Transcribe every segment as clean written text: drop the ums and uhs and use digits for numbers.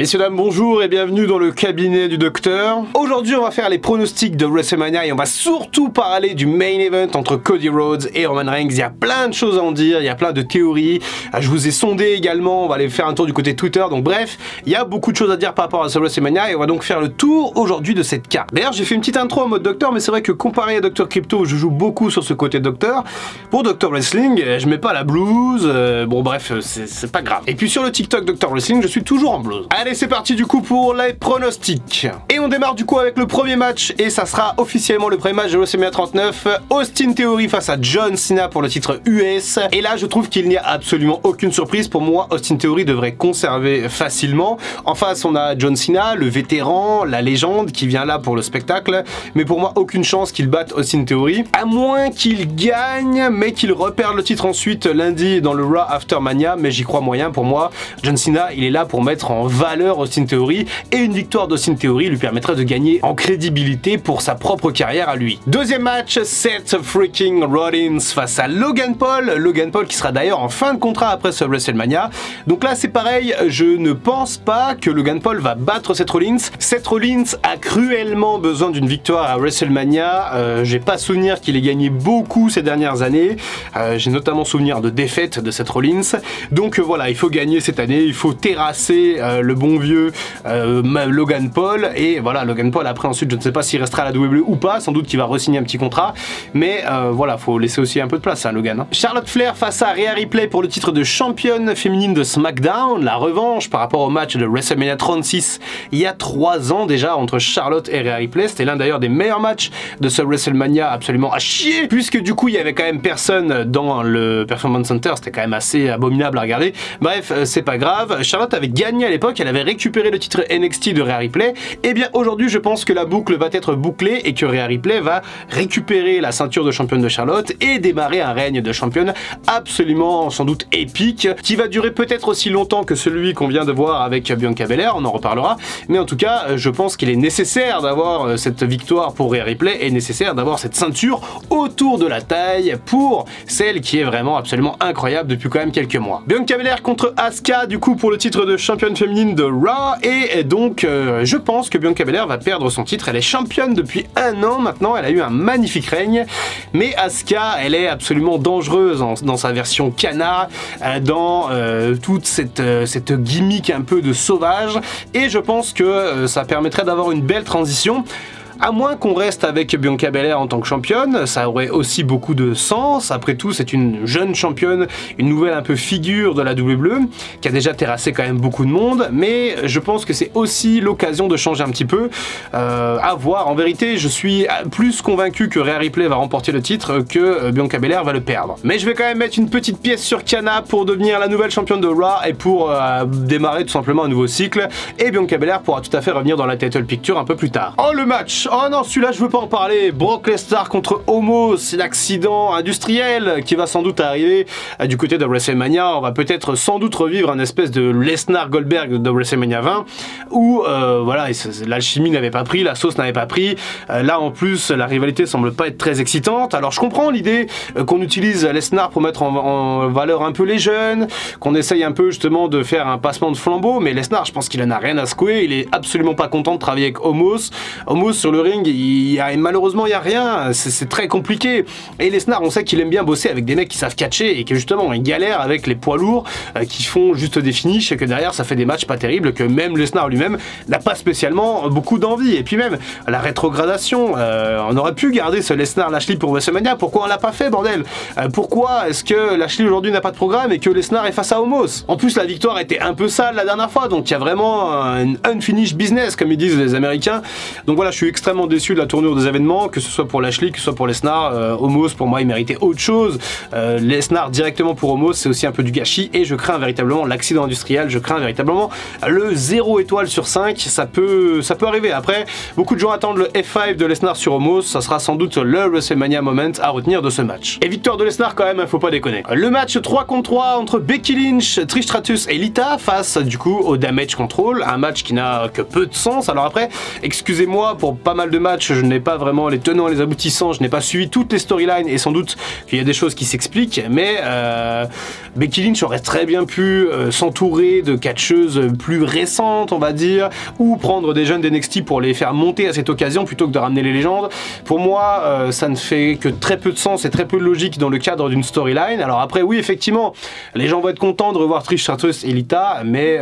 Messieurs, dames, bonjour et bienvenue dans le cabinet du docteur. Aujourd'hui, on va faire les pronostics de WrestleMania et on va surtout parler du main event entre Cody Rhodes et Roman Reigns. Il y a plein de choses à en dire, il y a plein de théories. Je vous ai sondé également, on va aller faire un tour du côté Twitter. Donc bref, il y a beaucoup de choses à dire par rapport à ce WrestleMania et on va donc faire le tour aujourd'hui de cette carte. D'ailleurs, j'ai fait une petite intro en mode docteur, mais c'est vrai que comparé à Dr Crypto, je joue beaucoup sur ce côté docteur. Pour Dr Wrestling, je mets pas la blouse, bon bref, c'est pas grave. Et puis sur le TikTok Dr Wrestling, je suis toujours en blouse. Allez, c'est parti du coup pour les pronostics. Et on démarre du coup avec le premier match et ça sera officiellement le premier match de WrestleMania 39. Austin Theory face à John Cena pour le titre US. Et là je trouve qu'il n'y a absolument aucune surprise. Pour moi, Austin Theory devrait conserver facilement. En face on a John Cena, le vétéran, la légende qui vient là pour le spectacle. Mais pour moi aucune chance qu'il batte Austin Theory. À moins qu'il gagne mais qu'il repère le titre ensuite lundi dans le Raw After Mania. Mais j'y crois moyen. Pour moi, John Cena il est là pour mettre en valeur Austin Theory et une victoire d'Austin Theory lui permettrait de gagner en crédibilité pour sa propre carrière à lui. Deuxième match, Seth freaking Rollins face à Logan Paul. Logan Paul qui sera d'ailleurs en fin de contrat après ce WrestleMania. Donc là c'est pareil, je ne pense pas que Logan Paul va battre Seth Rollins. Seth Rollins a cruellement besoin d'une victoire à WrestleMania. J'ai pas souvenir qu'il ait gagné beaucoup ces dernières années. J'ai notamment souvenir de défaites de Seth Rollins. Donc voilà, il faut gagner cette année, il faut terrasser le bon vieux Logan Paul. Et voilà, Logan Paul après ensuite je ne sais pas s'il restera à la WWE ou pas, sans doute qu'il va re-signer un petit contrat, mais voilà, faut laisser aussi un peu de place à Logan. Charlotte Flair face à Rhea Ripley pour le titre de championne féminine de SmackDown, la revanche par rapport au match de WrestleMania 36 il y a 3 ans déjà entre Charlotte et Rhea Ripley. C'était l'un d'ailleurs des meilleurs matchs de ce WrestleMania, absolument à chier, puisque du coup il y avait quand même personne dans le Performance Center, c'était quand même assez abominable à regarder. Bref, c'est pas grave, Charlotte avait gagné à l'époque, elle avait récupéré le titre NXT de Rhea Ripley. Et bien aujourd'hui je pense que la boucle va être bouclée et que Rhea Ripley va récupérer la ceinture de championne de Charlotte et démarrer un règne de championne absolument sans doute épique, qui va durer peut-être aussi longtemps que celui qu'on vient de voir avec Bianca Belair, on en reparlera, mais en tout cas je pense qu'il est nécessaire d'avoir cette victoire pour Rhea Ripley et nécessaire d'avoir cette ceinture autour de la taille pour celle qui est vraiment absolument incroyable depuis quand même quelques mois. Bianca Belair contre Asuka du coup pour le titre de championne féminine de Raw. Et donc je pense que Bianca Belair va perdre son titre. Elle est championne depuis 1 an maintenant, elle a eu un magnifique règne, mais Asuka elle est absolument dangereuse dans sa version canard, dans toute cette gimmick un peu de sauvage, et je pense que ça permettrait d'avoir une belle transition. À moins qu'on reste avec Bianca Belair en tant que championne, ça aurait aussi beaucoup de sens. Après tout, c'est une jeune championne, une nouvelle un peu figure de la WWE, qui a déjà terrassé quand même beaucoup de monde, mais je pense que c'est aussi l'occasion de changer un petit peu. À voir, en vérité, je suis plus convaincu que Rhea Ripley va remporter le titre que Bianca Belair va le perdre. Mais je vais quand même mettre une petite pièce sur Kana pour devenir la nouvelle championne de Raw et pour démarrer tout simplement un nouveau cycle, et Bianca Belair pourra tout à fait revenir dans la title picture un peu plus tard. Oh le match! Oh non, celui-là je veux pas en parler. Brock Lesnar contre Omos, c'est l'accident industriel qui va sans doute arriver du côté de WrestleMania. On va peut-être sans doute revivre un espèce de Lesnar-Goldberg de WrestleMania 20 où voilà, l'alchimie n'avait pas pris, la sauce n'avait pas pris. Là en plus la rivalité semble pas être très excitante. Alors je comprends l'idée qu'on utilise Lesnar pour mettre en valeur un peu les jeunes, qu'on essaye un peu justement de faire un passement de flambeau, mais Lesnar je pense qu'il en a rien à secouer, il est absolument pas content de travailler avec Omos. Omos sur le ring, malheureusement il n'y a rien, c'est très compliqué. Et Lesnar on sait qu'il aime bien bosser avec des mecs qui savent catcher et que justement il galère avec les poids lourds qui font juste des finishes et que derrière ça fait des matchs pas terribles, que même Lesnar lui-même n'a pas spécialement beaucoup d'envie. Et puis même la rétrogradation, on aurait pu garder ce Lesnar Lashley pour WrestleMania, pourquoi on l'a pas fait bordel? Pourquoi est-ce que Lashley aujourd'hui n'a pas de programme et que Lesnar est face à Omos? En plus la victoire était un peu sale la dernière fois, donc il y a vraiment un unfinished business comme ils disent les Américains. Donc voilà, je suis extrêmement déçu de la tournure des événements, que ce soit pour Lashley, que ce soit pour Lesnar. Omos pour moi il méritait autre chose. Lesnar directement pour Omos c'est aussi un peu du gâchis et je crains véritablement l'accident industriel, je crains véritablement le 0 étoile sur 5, ça peut arriver. Après beaucoup de gens attendent le F5 de Lesnar sur Omos, ça sera sans doute le WrestleMania moment à retenir de ce match. Et victoire de Lesnar quand même, faut pas déconner. Le match 3 contre 3 entre Becky Lynch, Trish Stratus et Lita face du coup au Damage Control, un match qui n'a que peu de sens. Alors après excusez-moi pour pas pas mal de matchs, je n'ai pas vraiment les tenants et les aboutissants, je n'ai pas suivi toutes les storylines et sans doute qu'il y a des choses qui s'expliquent, mais Becky Lynch aurait très bien pu s'entourer de catcheuses plus récentes, on va dire, ou prendre des jeunes d'NXT pour les faire monter à cette occasion plutôt que de ramener les légendes. Pour moi, ça ne fait que très peu de sens et très peu de logique dans le cadre d'une storyline. Alors après, oui, effectivement, les gens vont être contents de revoir Trish Stratus et Lita, mais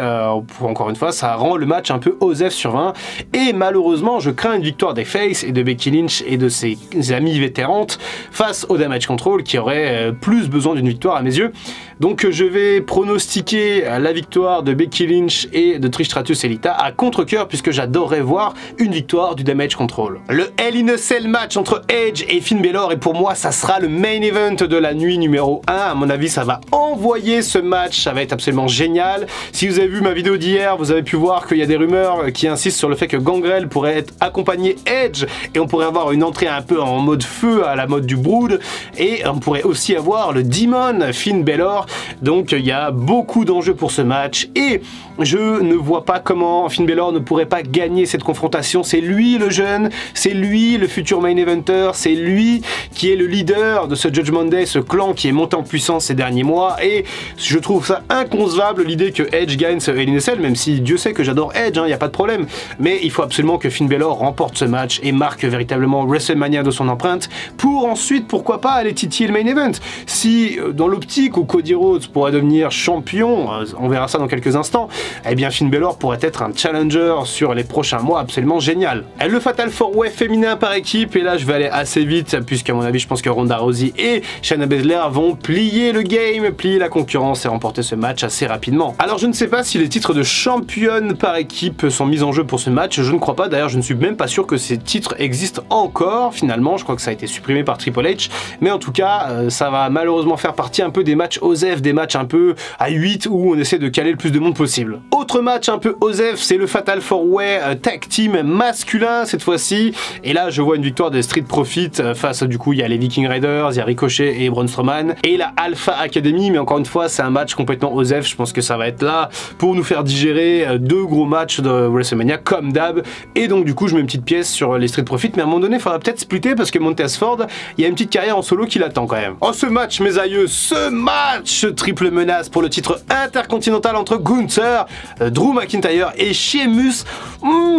encore une fois, ça rend le match un peu osef sur 20. Et malheureusement, je crains une victoire des Face et de Becky Lynch et de ses amies vétérantes face au Damage Control qui aurait plus besoin d'une victoire à mes yeux. Donc je vais pronostiquer la victoire de Becky Lynch et de Trish Stratus et Lita à contre-cœur puisque j'adorerais voir une victoire du Damage Control. Le Hell in a Cell match entre Edge et Finn Balor et pour moi ça sera le main event de la nuit numéro 1. À mon avis ça va envoyer ce match, ça va être absolument génial. Si vous avez vu ma vidéo d'hier, vous avez pu voir qu'il y a des rumeurs qui insistent sur le fait que Gangrel pourrait être accompagné Edge et on pourrait avoir une entrée un peu en mode feu à la mode du Brood et on pourrait aussi avoir le Demon Finn Balor. Donc il y a beaucoup d'enjeux pour ce match et je ne vois pas comment Finn Balor ne pourrait pas gagner cette confrontation. C'est lui le jeune, c'est lui le futur main eventer, c'est lui qui est le leader de ce Judgment Day, ce clan qui est monté en puissance ces derniers mois et je trouve ça inconcevable l'idée que Edge gagne ce Hell in a Cell, même si Dieu sait que j'adore Edge, il n'y a pas de problème, mais il faut absolument que Finn Balor remporte ce match et marque véritablement WrestleMania de son empreinte pour ensuite pourquoi pas aller titiller le main event. Si dans l'optique où Cody Rhodes pourrait devenir champion, on verra ça dans quelques instants, eh bien Finn Balor pourrait être un challenger sur les prochains mois absolument génial. Le Fatal 4-Way féminin par équipe, et là je vais aller assez vite puisqu'à mon avis je pense que Ronda Rousey et Shayna Baszler vont plier le game, plier la concurrence et remporter ce match assez rapidement. Alors je ne sais pas si les titres de championne par équipe sont mis en jeu pour ce match, je ne crois pas, d'ailleurs je ne suis même pas sûr que ces titres existent encore finalement, je crois que ça a été supprimé par Triple H, mais en tout cas ça va malheureusement faire partie un peu des matchs OSEF, des matchs un peu à 8 où on essaie de caler le plus de monde possible. Autre match un peu OSEF, c'est le Fatal 4-Way Tag Team masculin cette fois-ci, et là je vois une victoire des Street Profits face du coup il y a les Viking Raiders, il y a Ricochet et Braun Strowman, et la Alpha Academy, mais encore une fois c'est un match complètement OSEF, je pense que ça va être là pour nous faire digérer deux gros matchs de WrestleMania comme d'hab, et donc du coup je mets une petite pièce sur les Street Profits, mais à un moment donné il faudra peut-être splitter parce que Montez Ford, il y a une petite carrière en solo qui l'attend quand même. Oh ce match mes aïeux, ce match triple menace pour le titre intercontinental entre Gunther, Drew McIntyre et Sheamus,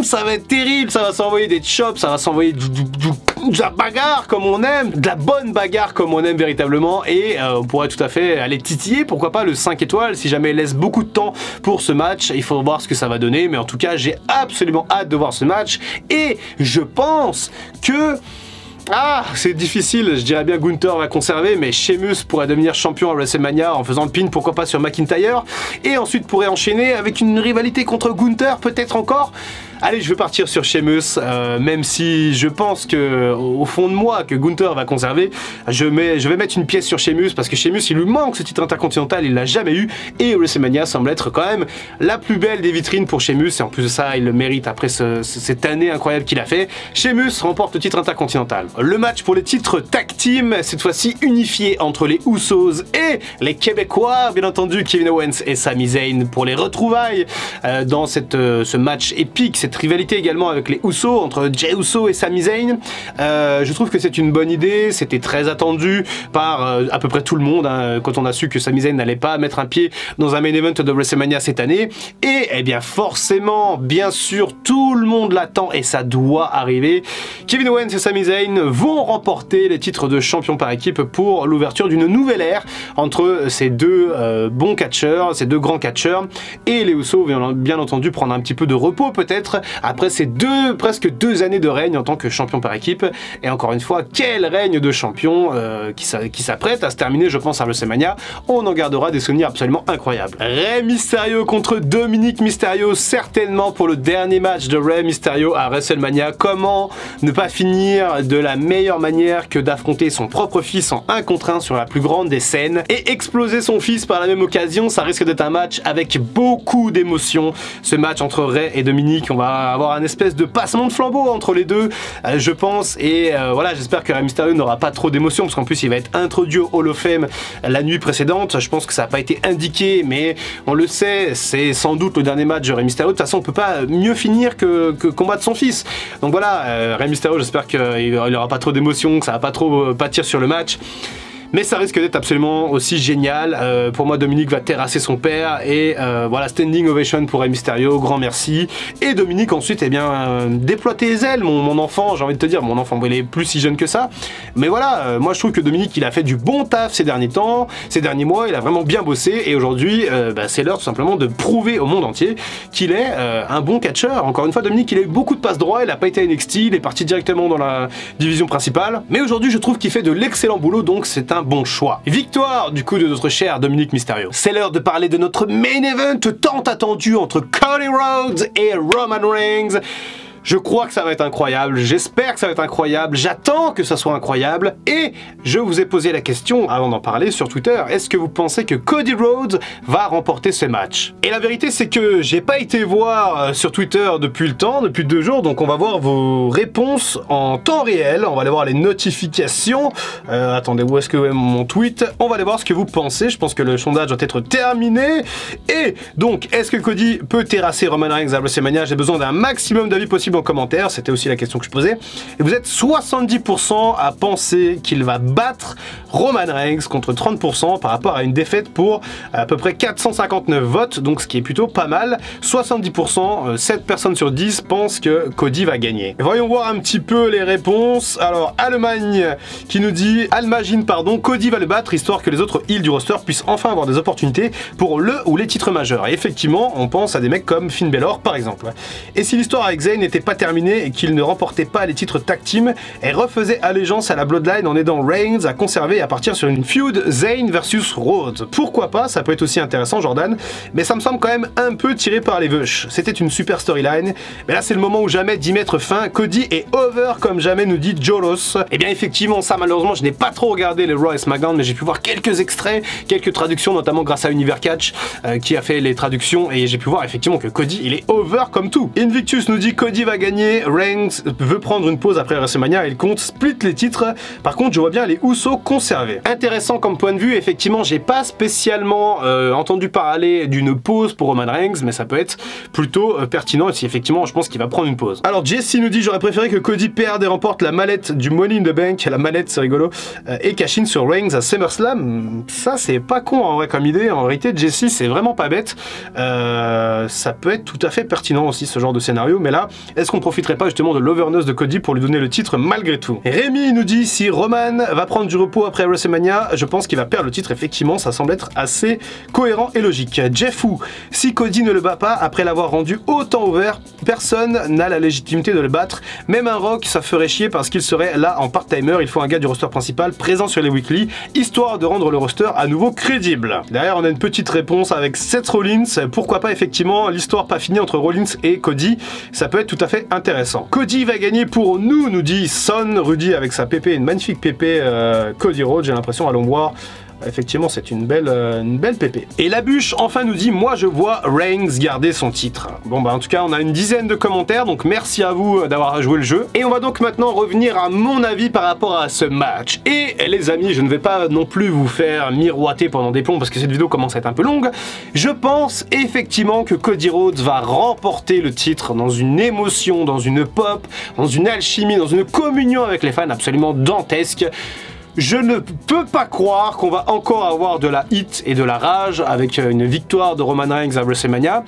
ça va être terrible, ça va s'envoyer des chops, ça va s'envoyer de la bagarre comme on aime, de la bonne bagarre comme on aime véritablement, et on pourrait tout à fait aller titiller, pourquoi pas le 5 étoiles si jamais il laisse beaucoup de temps pour ce match, il faut voir ce que ça va donner, mais en tout cas j'ai absolument hâte de voir ce match, et je pense que c'est difficile, je dirais bien Gunther va conserver, mais Sheamus pourrait devenir champion à WrestleMania en faisant le pin, pourquoi pas sur McIntyre, et ensuite pourrait enchaîner avec une rivalité contre Gunther, peut-être encore. Allez, je vais partir sur Sheamus, même si je pense que au fond de moi que Gunther va conserver, je vais mettre une pièce sur Sheamus parce que Sheamus il lui manque ce titre intercontinental, il l'a jamais eu et WrestleMania semble être quand même la plus belle des vitrines pour Sheamus et en plus de ça il le mérite après cette année incroyable qu'il a fait. Sheamus remporte le titre intercontinental. Le match pour les titres tag team, cette fois-ci unifié entre les Usos et les Québécois, bien entendu Kevin Owens et Sami Zayn pour les retrouvailles dans ce match épique, cette rivalité également avec les Usos, entre Jey Uso et Sami Zayn. Je trouve que c'est une bonne idée, c'était très attendu par à peu près tout le monde quand on a su que Sami Zayn n'allait pas mettre un pied dans un main event de WrestleMania cette année, et eh bien forcément, bien sûr, tout le monde l'attend et ça doit arriver. Kevin Owens et Sami Zayn vont remporter les titres de champion par équipe pour l'ouverture d'une nouvelle ère entre ces deux bons catcheurs, ces deux grands catcheurs, et les Usos vont bien entendu prendre un petit peu de repos peut-être après ces presque deux années de règne en tant que champion par équipe. Et encore une fois, quel règne de champion qui s'apprête à se terminer, je pense, à WrestleMania. On en gardera des souvenirs absolument incroyables. Rey Mysterio contre Dominic Mysterio, certainement pour le dernier match de Rey Mysterio à WrestleMania. Comment ne pas finir de la meilleure manière que d'affronter son propre fils en 1 contre 1 sur la plus grande des scènes et exploser son fils par la même occasion. Ça risque d'être un match avec beaucoup d'émotions. Ce match entre Rey et Dominic, on va va avoir un espèce de passement de flambeau entre les deux, je pense, et voilà, j'espère que Rey Mysterio n'aura pas trop d'émotion, parce qu'en plus il va être introduit au Hall of Fame la nuit précédente. Je pense que ça n'a pas été indiqué, mais on le sait, c'est sans doute le dernier match de Rey Mysterio. De toute façon, on peut pas mieux finir que combattre son fils. Donc voilà, Rey Mysterio, j'espère qu'il n'aura pas trop d'émotion, que ça va pas trop pâtir sur le match. Mais ça risque d'être absolument aussi génial. Pour moi, Dominique va terrasser son père. Et voilà, standing ovation pour Rey Mysterio, grand merci. Et Dominique ensuite, eh bien, déploie tes ailes, mon enfant. J'ai envie de te dire, mon enfant, bon, il est plus si jeune que ça. Mais voilà, moi je trouve que Dominique, il a fait du bon taf ces derniers temps, ces derniers mois. Il a vraiment bien bossé. Et aujourd'hui, bah, c'est l'heure tout simplement de prouver au monde entier qu'il est un bon catcheur. Encore une fois, Dominique, il a eu beaucoup de passes droits. Il n'a pas été à NXT. Il est parti directement dans la division principale. Mais aujourd'hui, je trouve qu'il fait de l'excellent boulot. Donc c'est un bon choix. Victoire du coup de notre cher Dominique Mysterio. C'est l'heure de parler de notre main event tant attendu entre Cody Rhodes et Roman Reigns. Je crois que ça va être incroyable, j'espère que ça va être incroyable, j'attends que ça soit incroyable, et je vous ai posé la question, avant d'en parler sur Twitter, est-ce que vous pensez que Cody Rhodes va remporter ce match? Et la vérité c'est que j'ai pas été voir sur Twitter depuis 2 jours, donc on va voir vos réponses en temps réel, on va aller voir les notifications, attendez, où est-ce que est mon tweet? On va aller voir ce que vous pensez, je pense que le sondage doit être terminé, et donc, est-ce que Cody peut terrasser Roman Reigns à WrestleMania? J'ai besoin d'un maximum d'avis possible en commentaire, c'était aussi la question que je posais. Et vous êtes 70% à penser qu'il va battre Roman Reigns contre 30% par rapport à une défaite pour à peu près 459 votes, donc ce qui est plutôt pas mal. 70%, 7 personnes sur 10 pensent que Cody va gagner. Et voyons voir un petit peu les réponses. Alors, Allemagne qui nous dit, Almagine pardon, Cody va le battre histoire que les autres heels du roster puissent enfin avoir des opportunités pour le ou les titres majeurs. Et effectivement, on pense à des mecs comme Finn Balor par exemple. Et si l'histoire avec Zayn n'était pas terminée et qu'il ne remportait pas les titres tag team, elle refaisait allégeance à la Bloodline en aidant Reigns à conserver et à partir sur une feud Zayn versus Rhodes. Pourquoi pas, ça peut être aussi intéressant Jordan, mais ça me semble quand même un peu tiré par les veuches. C'était une super storyline, mais là c'est le moment ou jamais d'y mettre fin. Cody est over comme jamais, nous dit Jolos. Et bien effectivement ça malheureusement je n'ai pas trop regardé les Raw et SmackDown, mais j'ai pu voir quelques extraits, quelques traductions, notamment grâce à Univers Catch qui a fait les traductions, et j'ai pu voir effectivement que Cody il est over comme tout. Invictus nous dit Cody va gagner, Reigns veut prendre une pause après WrestleMania et il compte split les titres. Par contre je vois bien les Usos conservés. Intéressant comme point de vue, effectivement j'ai pas spécialement entendu parler d'une pause pour Roman Reigns, mais ça peut être plutôt pertinent si effectivement je pense qu'il va prendre une pause. Alors Jesse nous dit j'aurais préféré que Cody perde et remporte la mallette du Money in the Bank, la mallette c'est rigolo, et cash in sur Reigns à SummerSlam. Ça c'est pas con en vrai comme idée, en réalité Jesse c'est vraiment pas bête. Ça peut être tout à fait pertinent aussi ce genre de scénario, mais là est-ce qu'on profiterait pas justement de l'overness de Cody pour lui donner le titre malgré tout? Rémi nous dit si Roman va prendre du repos après WrestleMania, je pense qu'il va perdre le titre. Effectivement ça semble être assez cohérent et logique. Jeffou, si Cody ne le bat pas après l'avoir rendu autant ouvert, personne n'a la légitimité de le battre, même un Rock ça ferait chier parce qu'il serait là en part-timer. Il faut un gars du roster principal présent sur les weekly histoire de rendre le roster à nouveau crédible. Derrière on a une petite réponse avec Seth Rollins, pourquoi pas effectivement l'histoire pas finie entre Rollins et Cody, ça peut être tout à fait intéressant. Cody va gagner pour nous dit Son Rudy avec sa pépé, une magnifique pépé Cody Rhodes, j'ai l'impression, allons voir. Effectivement, c'est une belle pépé. Et la bûche, enfin, nous dit, moi, je vois Reigns garder son titre. Bon, bah, en tout cas, on a une dizaine de commentaires, donc merci à vous d'avoir joué le jeu. Et on va donc maintenant revenir à mon avis par rapport à ce match. Et les amis, je ne vais pas non plus vous faire miroiter pendant des plombs, parce que cette vidéo commence à être un peu longue. Je pense effectivement que Cody Rhodes va remporter le titre dans une émotion, dans une pop, dans une alchimie, dans une communion avec les fans absolument dantesque. Je ne peux pas croire qu'on va encore avoir de la hit et de la rage avec une victoire de Roman Reigns à WrestleMania.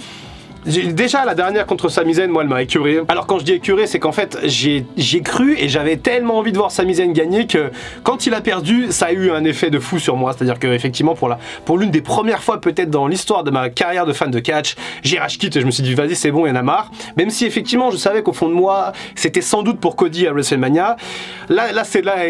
Déjà la dernière contre Sami Zayn, moi elle m'a écœuré. Alors quand je dis écœuré, c'est qu'en fait j'ai cru et j'avais tellement envie de voir Sami Zayn gagner que quand il a perdu, ça a eu un effet de fou sur moi. C'est-à-dire que effectivement pour l'une des premières fois peut-être dans l'histoire de ma carrière de fan de catch, j'ai rage quit et je me suis dit vas-y c'est bon, il y en a marre. Même si effectivement je savais qu'au fond de moi c'était sans doute pour Cody à WrestleMania. Là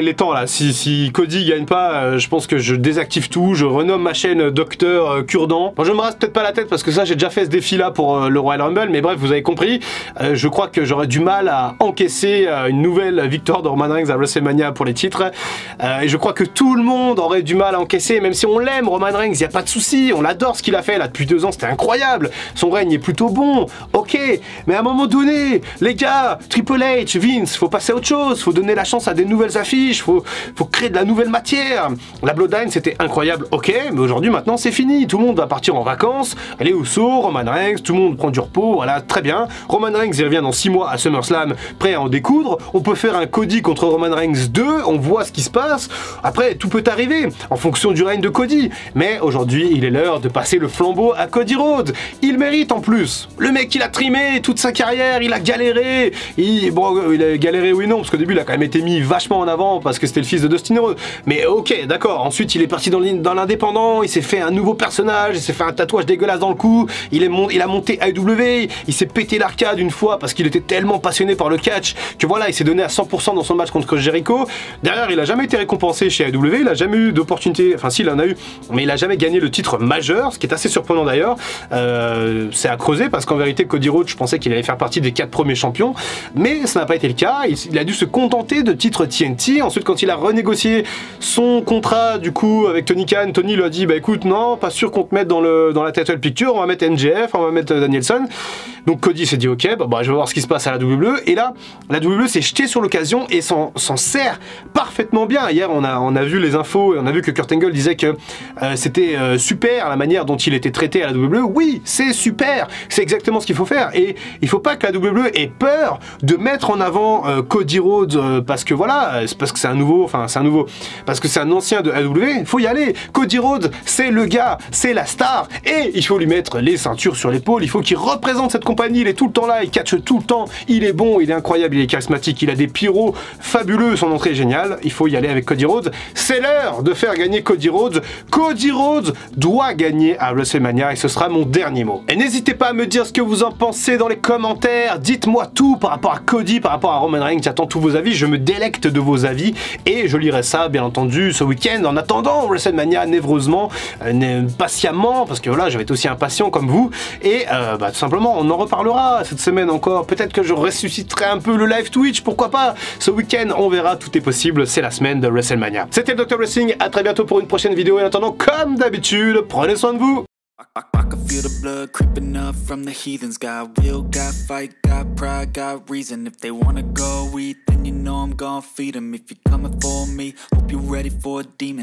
il est temps là. Si Cody gagne pas, je pense que je désactive tout, je renomme ma chaîne Docteur Cure-Dent. Bon, je me rase peut-être pas la tête parce que ça j'ai déjà fait ce défi là pour le Royal Rumble, mais bref, vous avez compris, je crois que j'aurais du mal à encaisser une nouvelle victoire de Roman Reigns à WrestleMania pour les titres, et je crois que tout le monde aurait du mal à encaisser, même si on l'aime, Roman Reigns, il n'y a pas de souci, on adore ce qu'il a fait là depuis 2 ans, c'était incroyable, son règne est plutôt bon, ok, mais à un moment donné, les gars, Triple H, Vince, faut passer à autre chose, faut donner la chance à des nouvelles affiches, faut créer de la nouvelle matière. La Bloodline c'était incroyable, ok, mais aujourd'hui maintenant c'est fini, tout le monde va partir en vacances, les Usos, Roman Reigns, tout le monde prend du repos, voilà, très bien. Roman Reigns il revient dans 6 mois à SummerSlam, prêt à en découdre, on peut faire un Cody contre Roman Reigns 2, on voit ce qui se passe, après tout peut arriver, en fonction du règne de Cody, mais aujourd'hui il est l'heure de passer le flambeau à Cody Rhodes, il mérite en plus, le mec il a trimé toute sa carrière, il a galéré, il a galéré oui non, parce qu'au début il a quand même été mis vachement en avant, parce que c'était le fils de Dustin Rhodes, mais ok, d'accord, ensuite il est parti dans l'indépendant, il s'est fait un nouveau personnage, il s'est fait un tatouage dégueulasse dans le cou, il a monté AEW, il s'est pété l'arcade une fois parce qu'il était tellement passionné par le catch que voilà, il s'est donné à 100% dans son match contre Jericho. Derrière, il a jamais été récompensé chez AEW, il a jamais eu d'opportunité, enfin si, il en a eu, mais il a jamais gagné le titre majeur, ce qui est assez surprenant d'ailleurs. C'est à creuser parce qu'en vérité, Cody Rhodes, je pensais qu'il allait faire partie des 4 premiers champions, mais ça n'a pas été le cas, il a dû se contenter de titre TNT. Ensuite, quand il a renégocié son contrat du coup avec Tony Khan, Tony lui a dit bah écoute non, pas sûr qu'on te mette dans la title picture, on va mettre MJF, on va mettre Danielson. Donc Cody s'est dit ok, je vais voir ce qui se passe à la WWE, et là la WWE s'est jetée sur l'occasion et s'en sert parfaitement bien. Hier on a vu les infos et on a vu que Kurt Angle disait que c'était super la manière dont il était traité à la WWE. Oui, c'est super, c'est exactement ce qu'il faut faire, et il faut pas que la WWE ait peur de mettre en avant Cody Rhodes parce que voilà, parce que c'est un nouveau, parce que c'est un ancien de AEW, il faut y aller. Cody Rhodes, c'est le gars, c'est la star, et il faut lui mettre les ceintures sur l'épaule, il faut qu'il représente cette compagnie, il est tout le temps là, il catche tout le temps, il est bon, il est incroyable, il est charismatique, il a des pyros fabuleux, son entrée est géniale, il faut y aller avec Cody Rhodes, c'est l'heure de faire gagner Cody Rhodes. Cody Rhodes doit gagner à WrestleMania et ce sera mon dernier mot. Et n'hésitez pas à me dire ce que vous en pensez dans les commentaires, dites-moi tout par rapport à Cody, par rapport à Roman Reigns, j'attends tous vos avis, je me délecte de vos avis et je lirai ça bien entendu ce week-end en attendant WrestleMania névreusement, patiemment, parce que voilà, je vais être aussi impatient comme vous, et tout simplement on en reparlera cette semaine encore, peut-être que je ressusciterai un peu le live Twitch, pourquoi pas, ce week-end on verra, tout est possible, c'est la semaine de WrestleMania. C'était le Dr Wrestling, à très bientôt pour une prochaine vidéo, et en attendant, comme d'habitude, prenez soin de vous. I can feel the blood creeping up from the heathens. Got will, got fight, got pride, got reason. If they wanna go eat, then you know I'm gon' feed them. If you're coming for me, hope you're ready for a demon.